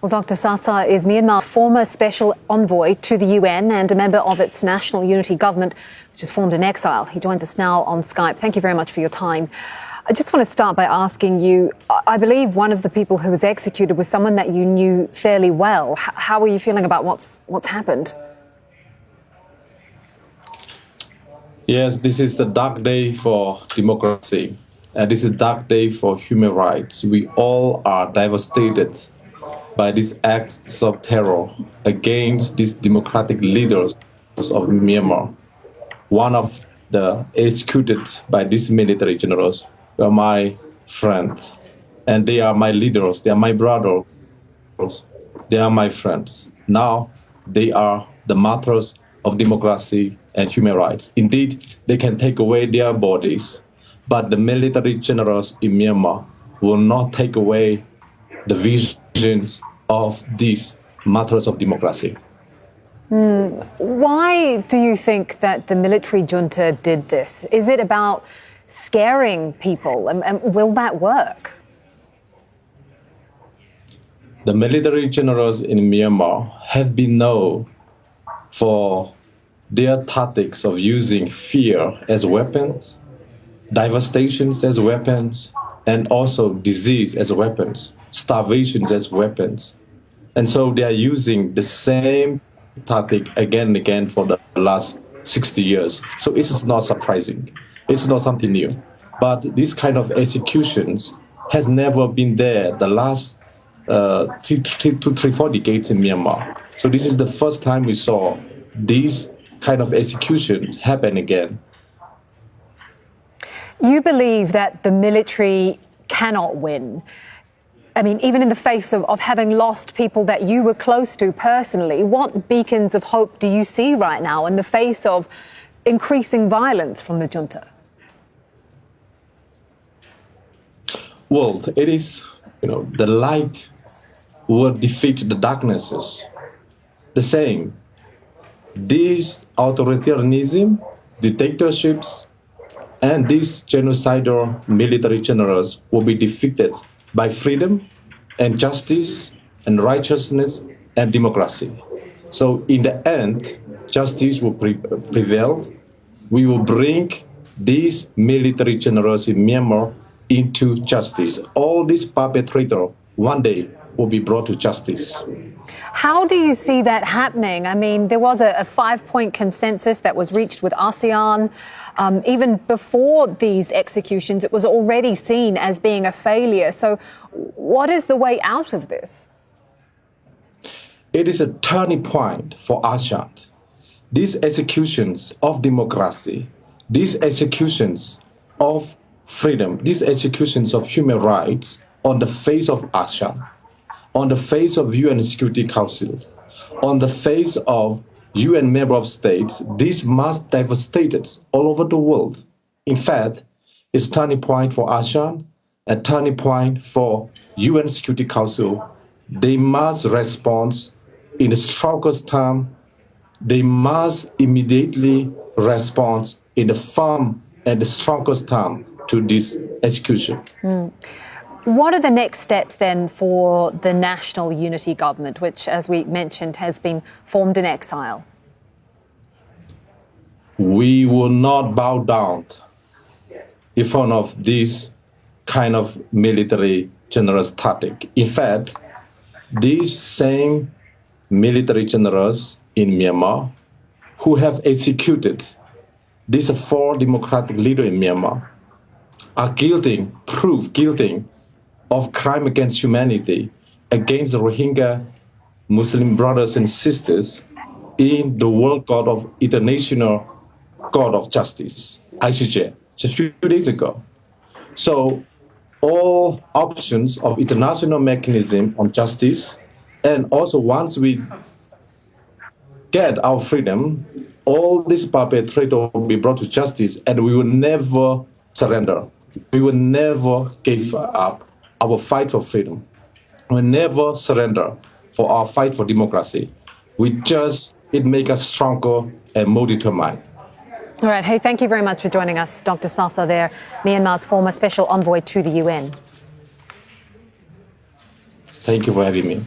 Well, Dr. Sasa is Myanmar's former special envoy to the UN and a member of its national unity government, which is formed in exile. He joins us now on Skype. Thank you very much for your time. I just want to start by asking you, I believe one of the people who was executed was someone that you knew fairly well. How are you feeling about what's happened? Yes, this is a dark day for democracy. And this is a dark day for human rights. We all are devastated by these acts of terror against these democratic leaders of Myanmar. One of the executed by these military generals were my friends, and they are my leaders, they are my brothers, they are my friends. Now they are the martyrs of democracy and human rights. Indeed, they can take away their bodies, but the military generals in Myanmar will not take away the visions of these martyrs of democracy. Why do you think that the military junta did this? Is it about scaring people, and will that work? The military generals in Myanmar have been known for their tactics of using fear as weapons, devastations as weapons, and also disease as weapons, starvations as weapons. And so they are using the same tactic again and again for the last 60 years. So this is not surprising. It's not something new. But this kind of executions has never been there the last 3-4 decades in Myanmar. So this is the first time we saw these kind of executions happen again. You believe that the military cannot win. I mean, even in the face of having lost people that you were close to personally, what beacons of hope do you see right now in the face of increasing violence from the junta? Well, it is, the light will defeat the darknesses. The same. These authoritarianism, dictatorships, and these genocidal military generals will be defeated by freedom and justice and righteousness and democracy. So in the end, justice will prevail. We will bring these military generals in Myanmar into justice. All these perpetrators one day will be brought to justice. How do you see that happening? I mean, there was a 5-point consensus that was reached with ASEAN. Even before these executions, it was already seen as being a failure. So what is the way out of this? It is a turning point for ASEAN. These executions of democracy, these executions of freedom, these executions of human rights on the face of ASEAN, on the face of UN Security Council, on the face of UN member of states, this must devastate all over the world. In fact, it's a turning point for ASEAN, a turning point for UN Security Council. They must respond in the strongest term. They must immediately respond in the firm and the strongest term to this execution. What are the next steps then for the national unity government, which, as we mentioned, has been formed in exile? We will not bow down in front of this kind of military generals tactic. In fact, these same military generals in Myanmar who have executed these 4 democratic leaders in Myanmar are guilty of crime against humanity, against the Rohingya Muslim brothers and sisters in the World Court of International Court of Justice, ICJ, just a few days ago. So all options of international mechanism on justice, and also once we get our freedom, all these perpetrators will be brought to justice, and we will never surrender. We will never give up our fight for freedom. We will never surrender for our fight for democracy. It makes us stronger and more determined. All right. Hey, thank you very much for joining us, Dr. Sasa there, Myanmar's former special envoy to the UN. Thank you for having me.